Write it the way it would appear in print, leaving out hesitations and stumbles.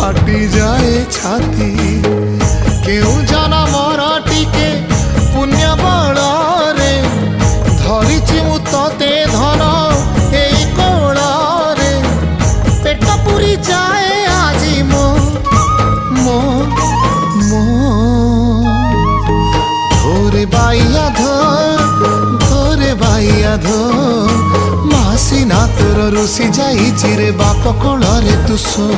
फाटी जाए छाती क्यों जाना मोरा टिके पुण्य बड़े धरिची मु तते धन एई कोड़े पेट पुरी जाए आजी मो मो मो धोरे बाइया धोरे बाइया मासी ना तोर रुसी जाई चिरे बाप कोଳରେ तू सो